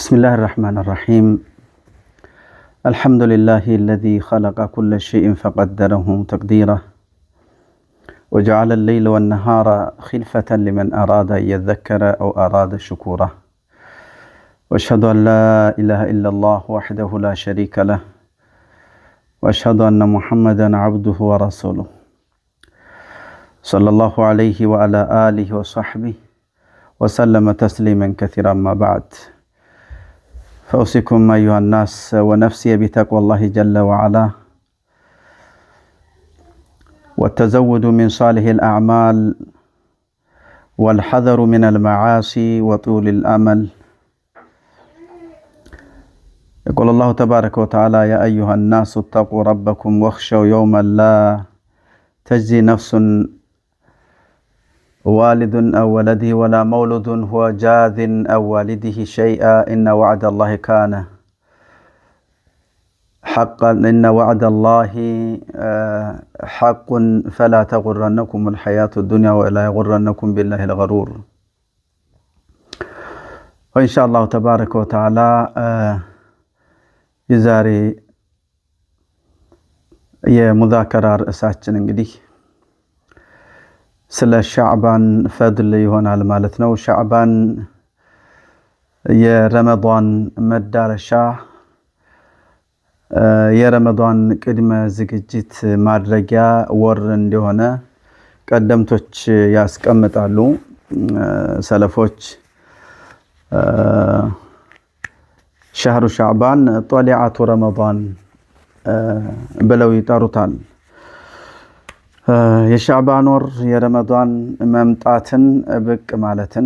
بسم الله الرحمن الرحيم. الحمد لله الذي خلق كل شيء فقدره تقديره وجعل الليل والنهار خلفة لمن أراد أن يذكر أو أراد شكوره، وأشهد أن لا إله إلا الله وحده لا شريك له، وأشهد أن محمدا عبده ورسوله صلى الله عليه وعلى آله وصحبه وسلم تسليما كثيرا. ما بعد، فأوصيكم أيها الناس ونفسي بتقوى الله جل وعلا، والتزود من صالح الأعمال، والحذر من المعاصي وطول الأمل. يقول الله تبارك وتعالى: يا أيها الناس اتقوا ربكم واخشوا يوما لا تجزي نفس والد أو ولده ولا مولود هو جاذ أو والده شيئا إن وعد الله كان حقا، إن وعد الله حق فلا تغرنكم الحياة الدنيا ولا يغرنكم بالله الغرور. وإن شاء الله تبارك وتعالى يزاري የሙዛከራ ርዕሳችን እንግዲህ ስለ ሻዕባን ፈድል ይሆናል ማለት ነው። ሻዕባን የረመዳን መዳረሻ፣ የረመዳን ቅድመ ዝግጅት ማድረጊያ ወር እንደሆነ ቀደምቶች ያስቀምጣሉ። ሰለፎች ሸህሩ ሻዕባን ጦሊዓቱ ረመዳን ብለው ይጠሩታል። የሻዕባን ወር የረመዳን መምጣትን ብቅ ማለትን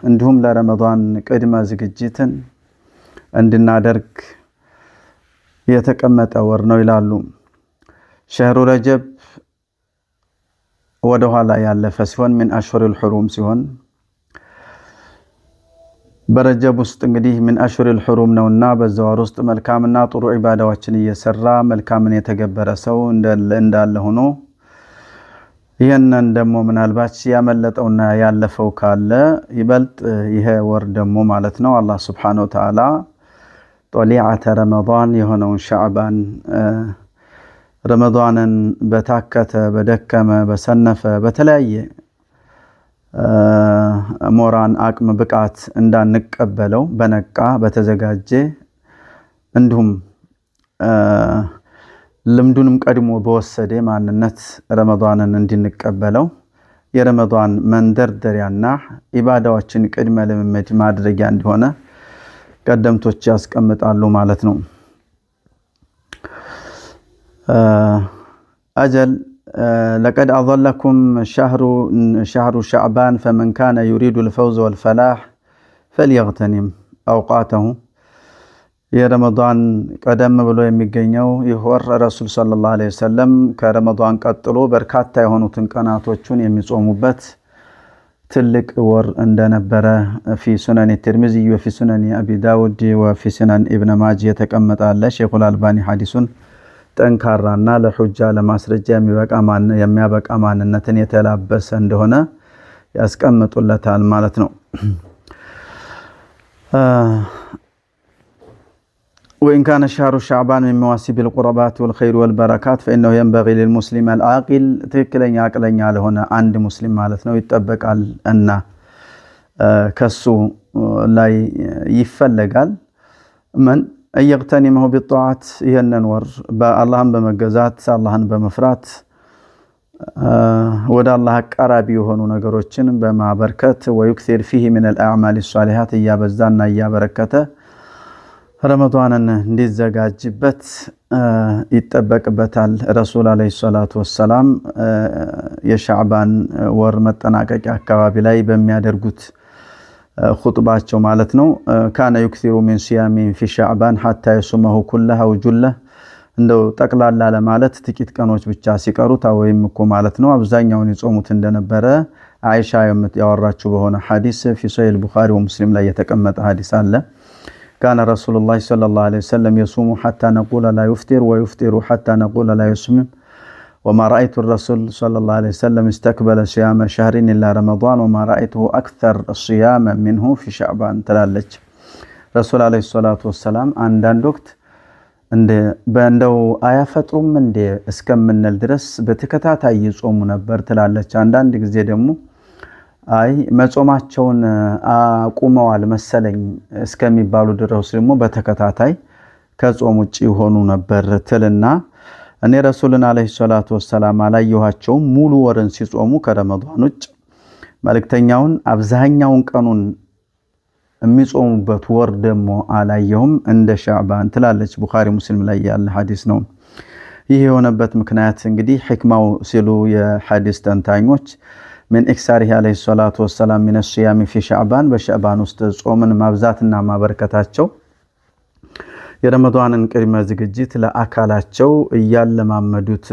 እንዲሁም ለረመዳን ቅድመ ዝግጅትን እንድናደርግ የተቀመጠ ወር ነው ይላሉ። ሸህሩ ረጀብ ወደ ኋላ ያለፈ ሲሆን ሚን አሽሁሪል ሑሩም ሲሆን በረጀብ ውስጥ እንግዲህ ሚን አሽሁሪል ሑሩም ነውና በዛ ወር ውስጥ መልካምና ጥሩ ዒባዳዎችን እየሰራ መልካምን የተገበረ ሰው እንዳለ ሆኖ ይሄንን ደግሞ ምናልባት ያመለጠውና ያለፈው ካለ ይበልጥ ይሄ ወር ደግሞ ማለት ነው አላህ Subhanahu Wa Ta'ala ጦሊዓተ ረመዳን የሆነውን ሻዕባን ረመዳንን በታከተ በደከመ በሰነፈ በተለያየ ሞራን አቅም ብቃት እንዳንቀበለው በነቃ በተዘጋጀ እንዲሁም ልምዱንም ቀድሞ በወሰደ ማንነት ረመዳንን እንድንቀበለው የረመዳን መንደርደሪያና ኢባዳዎችን ቅድመ ልምምድ ማድረጊያ እንደሆነ ቀደምቶች ያስቀምጣሉ ማለት ነው። አጀል لقد أظلكم شهر شعبان فمن كان يريد الفوز والفلاح فليغتنم أوقاته. የረመዳን ቀደም ብሎ የሚገኘው ይህ ወር ረሱል ሰለላሁ ዐለይሂ ወሰለም ከረመዳን ቀጥሎ በርካታ የሆኑትን ቀናቶችን የሚጾሙበት ትልቅ ወር እንደነበረ في سنن الترمذي وفي سنن أبي داود وفي سنن ابن ماجه የተቀመጣለ ሼኹል አልባኒ ሐዲሱን ጠንካራና ለሁጃ ለማስረጃ የሚያበቃ ማንነትን የተላበሰ እንደሆነ ያስቀምጡለታል ማለት ነው። وإن كان شهر شعبان من مواسم القربات والخير والبركات فإنه ينبغي للمسلم العاقل ትክክለኛ አቅለኛ ለሆነ አንድ ሙስሊም ማለት ነው ይጠበቃል እና ከሱ ላይ ይፈልጋል من يغتنمه بالطاعات ይሄንን ወር በአላህን በመገዛት አላህን በመፍራት ወደ አላህ ቀራቢ የሆኑ ነገሮችን በማበርከት ويكثر فيه من الأعمال الصالحات እያበዛና እያበረከተ ረመዳንን እንዲዘጋጅበት ይጠበቅበታል። ረሱል አለይሂ ሰላቱ ወሰላም የሻዕባን ወር መጠናቀቂያ አካባቢ ላይ በሚያደርጉት ኹጥባቸው ማለት ነው ካነ ይክሲሩ ሚን ሲያሚን ፊ ሻዕባን ሐታ የሱመሁ ኩለሁ ወጁለህ እንደው ጠቅላላ ለማለት ጥቂት ቀኖች ብቻ ሲቀሩት ወይም እኮ ማለት ነው አብዛኛውን ይጾሙት እንደነበረ አይሻ ያወራችው በሆነ ሐዲስ ፊ ሶሂህ ቡኻሪ ወሙስሊም ላይ የተቀመጠ ሐዲስ አለ። كان رسول الله صلى الله عليه وسلم يصوم حتى نقول لا يفطر ويفطر حتى نقول لا يصوم وما رأيت الرسول صلى الله عليه وسلم استقبل صيام شهر إلا رمضان وما رأيته أكثر الصيام منه في شعبان تلالج ረሱል አለይሂ ሰላቱ ወሰላም አንዳንድ ወቅት በእንደው አያፈጥሩም እንደ እስከምንል ድረስ በተከታታይ ይጾሙ ነበር ትላለች። አንዳንድ ጊዜ ደግሞ አይ መጾማቸውን አቁመዋል መሰለኝ እስከሚባሉ ድረስ ደግሞ በተከታታይ ከጾም ውጪ ሆኑ ነበር ትልና እኔ ረሱልን አለይሂ ሰላቱ ወሰላም አላየኋቸውም ሙሉ ወርን ሲጾሙ ከረመዳን ውጭ መልእክተኛውን አብዛኛውን ቀኑን የሚጾሙበት ወር ደግሞ አላየሁም እንደ ሻዕባን ትላለች። ቡኻሪ ሙስሊም ላይ ያለ ሐዲስ ነው። ይህ የሆነበት ምክንያት እንግዲህ ሕክማው ሲሉ የሐዲስ ተንታኞች من إكساره عليه الصلاة والسلام من الصيام في شعبان بشعبان ውስጥ ጾምን ማብዛትና ማበርከታቸው የረመዳንን ቅድመ ዝግጅት ለአካላቸው እያለማመዱት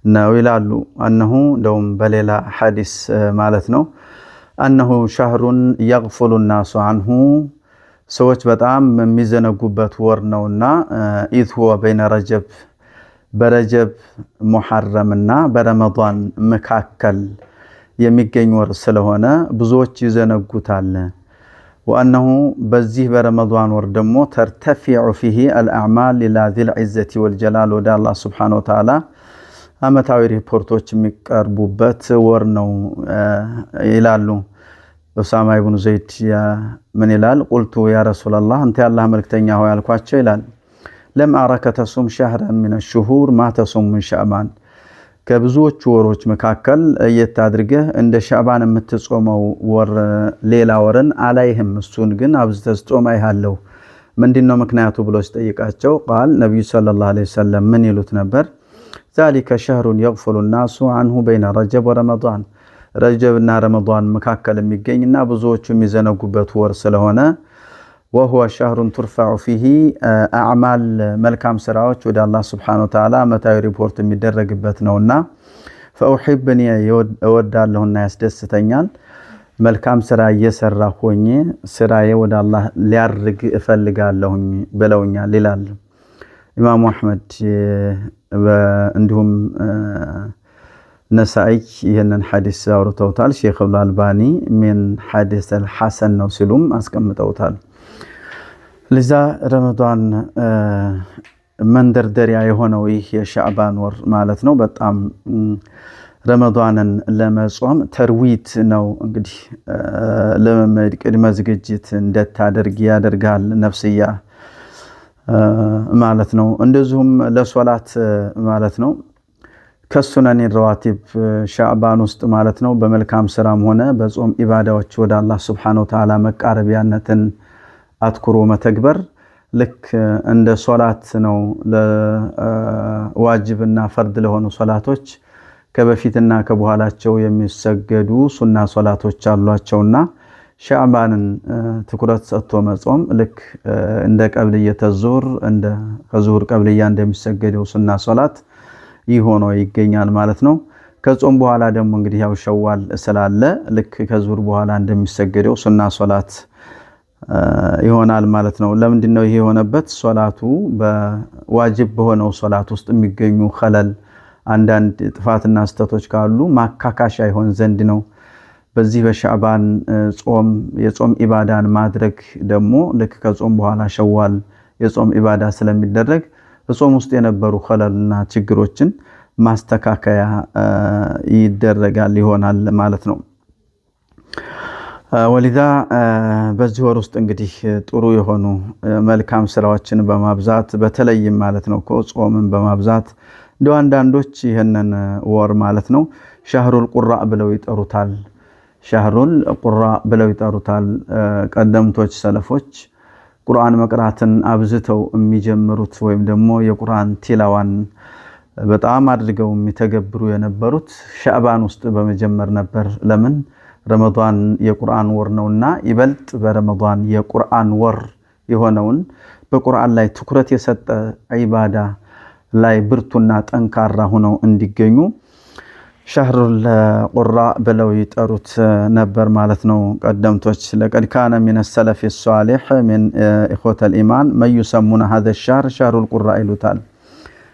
ነው ይላሉ። أنه እንደውም በሌላ ሐዲስ ማለት ነው أنه شهر يغفل الناس عنه ሰዎች በጣም የሚዘነጉበት ወር ነውና إذ هو بين رجب برجب محرمና በረመዳን መካከል የሚገኝ ወር ስለሆነ ብዙዎች ይዘነጉታል። وأنه በዚህ በረመዳን ወር ደግሞ ترتفع فيه الأعمال إلى ذي العزة والجلال ወደ አላህ Subhanahu Wa Ta'ala አመታዊ ሪፖርቶች የሚቀርቡበት ወር ነው ይላሉ። ኡሳማ ኢብኑ ዘይድ ምን ይላል? قلت يا رسول الله انت الله መልክተኛ ሆይ አልኳቸው ይላል لم أرك تصوم شهرا من الشهور ما تصوم من شعبان ከብዙዎች ወሮች መካከል እየታድርገህ እንደ ሻዕባን የምትጾመው ወር ሌላ ወርን አላይህም እሱን ግን አብዝተህ ጾም አይሃለሁ ምንድነው ምክንያቱ ብሎ ሲጠይቃቸው ቃል ነብዩ ሰለላሁ ዐለይሂ ወሰለም ምን ይሉት ነበር ذلك شهر يغفل الناس عنه بين رجب ورمضان ረጀብና ረመዳን መካከል የሚገኝና ብዙዎቹ የሚዘነጉበት ወር ስለሆነ وهو شهر ترفع فيه أعمال ملكام سراوች ወደ አላህ Subhanahu Wa Ta'ala መታዊ ሪፖርት የሚደረግበት ነውና فأحبني እወዳለሁና ያስደስተኛል መልካም ስራ እየሰራ ሆኜ ስራዬ ወደ አላህ ሊያርግ እፈልጋለሁኝ ብለውኛል ይላል ኢማሙ አህመድ እንዲሁም ነሳኢ ይሄንን ሐዲስ አውርተውታል ሼክ አልባኒ ምን ሐዲስ አልሐሰን ነው ሲሉም አስቀምጠውታል። ለዛ ረመዳን መንደርደሪያ የሆነው ይህ የሻዕባን ወር ማለት ነው በጣም ረመዳንን ለመጾም ተርዊት ነው እንግዲህ ለመመድ ቅድመ ዝግጅት እንደታደርግ ያደርጋል ነፍስያ ማለት ነው። እንደዚሁም ለሶላት ማለት ነው ከሱነን ረዋቲብ ሻዕባን ውስጥ ማለት ነው በመልካም ስራም ሆነ በጾም ኢባዳዎች ወደ አላህ Subhanahu Wa Ta'ala መቃረቢያነትን አትኩሮ መተግበር ልክ እንደ ሶላት ነው ለዋጅብና ፈርድ ለሆኑ ሶላቶች ከበፊትና ከበኋላቸው የሚሰገዱ ሱና ሶላቶች አሏቸውና ሻዕባንን ትኩረት ሰጥቶ መጾም ልክ እንደ ቀብልየተ ዙር እንደ ከዙር ቀብልያ እንደሚሰገደው ሱና ሶላት ይሆኖ ይገኛል ማለት ነው። ከጾም በኋላ ደግሞ እንግዲህ ያው ሸዋል ስላለ ልክ ከዙር በኋላ እንደሚሰገደው ሱና ሶላት ይሆናል ማለት ነው። ለምንድን ነው ይሄ የሆነበት? ሶላቱ በዋጅብ በሆነው ሶላት ውስጥ የሚገኙ ኸለል አንዳንድ ጥፋትና ስተቶች ካሉ ማካካሻ ይሆን ዘንድ ነው። በዚህ በሻዕባን ጾም የጾም ኢባዳን ማድረግ ደግሞ ልክ ከጾም በኋላ ሸዋል የጾም ኢባዳ ስለሚደረግ በጾም ውስጥ የነበሩ ኸለልና ችግሮችን ማስተካከያ ይደረጋል ይሆናል ማለት ነው። ወሊዳ በዚህ ወር ውስጥ እንግዲህ ጥሩ የሆኑ መልካም ስራዎችን በማብዛት በተለይም ማለት ነው ጾምን በማብዛት እንደው አንዳንዶች ይሄንን ወር ማለት ነው ሻህሩል ቁራእ ብለው ይጠሩታል። ሻህሩል ቁራእ ብለው ይጠሩታል። ቀደምቶች ሰለፎች ቁርአን መቅራትን አብዝተው የሚጀምሩት ወይም ደግሞ የቁርአን ቲላዋን በጣም አድርገው የሚተገብሩ የነበሩት ሻዕባን ውስጥ በመጀመር ነበር። ለምን? ረመዳን የቁርአን ወር ነውና ይበልጥ በረመዳን የቁርአን ወር የሆነውን በቁርአን ላይ ትኩረት የሰጠ ዒባዳ ላይ ብርቱና ጠንካራ ሆነው እንዲገኙ ሻህሩል ቁራእ ብለው ይጠሩት ነበር ማለት ነው ቀደምቶች። ለቀድ ካነ ሚነ ሰለፊ ሷሊህ ሚን ኢኽወተል ኢማን መን ይሰሙነ هذا الشهر ሻህሩል ቁራእ ይሉታል።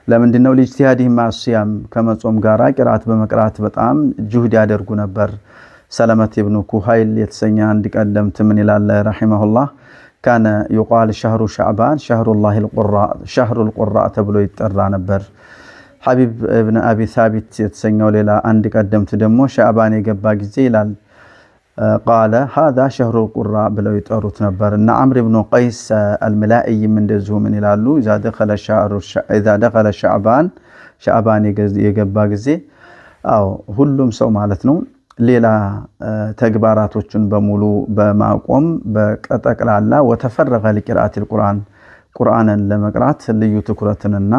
ለምንድነው? ለኢጅቲሃዲህ ማስያም ከመጾም ጋራ ቂራአት በመቅራት በጣም ጁህድ ያደርጉ ነበር። ሰለመት ኢብኑ ኩሃይል የተሰኘ አንድ ቀደምት ምን ይላል ረሂመሁላህ كان يقال شهر شعبان شهر الله القراء شهر القراء تبلو يتطرى نبر حبيب ابن أبي ثابت يتسنوا ليلا عندك قدمت دمو شعبان يقبا ጊዜ ይላል قال هذا شهر القراء بلو يتطሩት ነበር እና عمرو بن قيس الملائي من እንደዚሁ ምን ይላሉ اذا دخل شعبان የገባ ጊዜ አው ሁሉም ሰው ማለት ነው ሌላ ተግባራቶችን በሙሉ በማቆም በቀጠቅላላ ወተፈረገ ለቂራአት القرآن ቁርአንን ለመቅራት ልዩ ትኩረትንና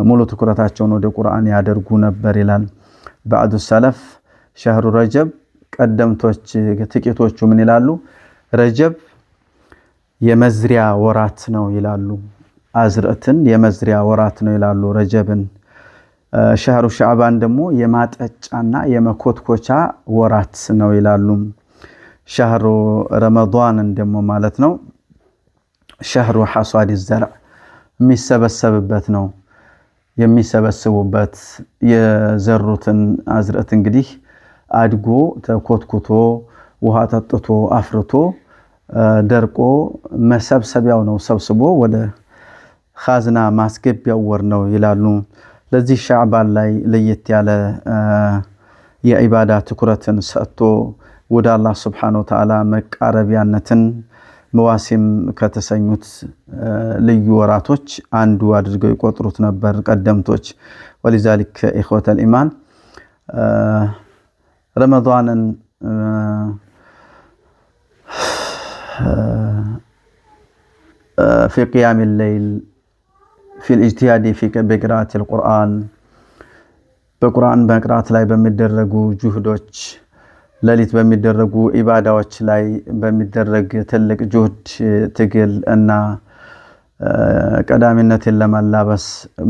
ሙሉ ትኩረታቸውን ወደ ቁርአን ያደርጉ ነበር ይላል بعد السلف شهر رجب ቀደምቶች ጥቂቶቹ ምን ይላሉ ረጀብ የመዝሪያ ወራት ነው ይላሉ አዝርዕትን የመዝሪያ ወራት ነው ይላሉ ረጀብን شهر شعبان ደሞ የማጠጫና የመኮትኮቻ ወራት ነው ይላሉ شهر رمضان ደሞ ማለት ነው شهر حصاد الزرع የሚሰበሰብበት ነው የሚሰበስቡበት የዘሩትን አዝርዕት እንግዲህ አድጎ ተኮትኩቶ ውሃ ተጥቶ አፍርቶ ደርቆ መሰብሰቢያው ነው ሰብስቦ ወደ ኻዝና ማስገቢያው ወር ነው ይላሉ ለዚህ ሻዕባን ላይ ለየት ያለ የኢባዳ ትኩረትን ሰጥቶ ወደ አላህ Subhanahu Wa Ta'ala መቃረቢያነትን መዋሲም ከተሰኙት ልዩ ወራቶች አንዱ አድርገው ይቆጥሩት ነበር ቀደምቶች ولذلك اخوة الايمان رمضان في قيام الليل في الاجتهاد في قراءة القرآن በቁርአን በቅራት ላይ በሚደረጉ ጁህዶች ለሊት በሚደረጉ ኢባዳዎች ላይ በሚደረግ ትልቅ ጁህድ ትግል እና ቀዳሚነትን ለማላበስ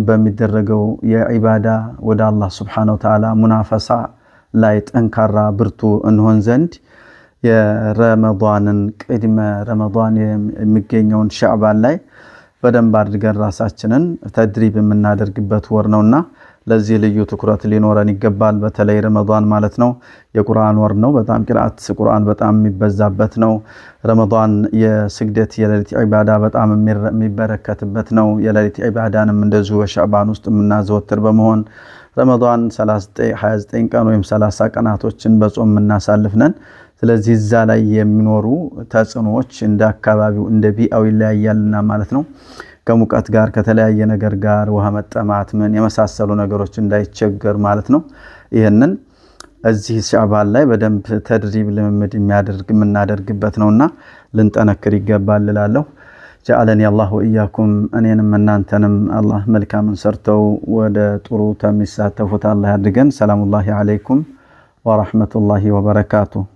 በሚደረገው የኢባዳ ወደ አላህ Subhanahu Wa Ta'ala ሙናፈሳ ላይ ጠንካራ ብርቱ እንሆን ዘንድ የረመዳንን ቅድመ ረመዳን የሚገኘውን ሻዕባን ላይ በደንብ አድርገን ራሳችንን ተድሪብ የምናደርግበት ወር ነውና ለዚህ ልዩ ትኩረት ሊኖረን ይገባል በተለይ ረመዳን ማለት ነው የቁርአን ወር ነው በጣም ቅራአት ቁርአን በጣም የሚበዛበት ነው ረመዳን የስግደት የሌሊት ኢባዳ በጣም የሚበረከትበት ነው የሌሊት ኢባዳንም እንደዚሁ በሻዕባን ውስጥ የምናዘወትር በመሆን ረመዳን 29 ቀን ወይም 30 ቀናቶችን በጾም እናሳልፍነን ስለዚህ እዛ ላይ የሚኖሩ ተጽኖዎች እንደ አካባቢው እንደ ቢአው ይለያያልና ማለት ነው ከሙቀት ጋር ከተለያየ ነገር ጋር ውሃ መጠማት ምን የመሳሰሉ ነገሮች እንዳይቸገር ማለት ነው ይሄንን እዚህ ሻዕባን ላይ በደንብ ተድሪብ ልምምድ የምናደርግበት ነውና ልንጠነክር ይገባል እላለሁ جعلني الله وإياكم أنينم منانتنم الله ملكا من سرتو ودا طرو تمساتفوت الله يدقن سلام الله عليكم ورحمة الله وبركاته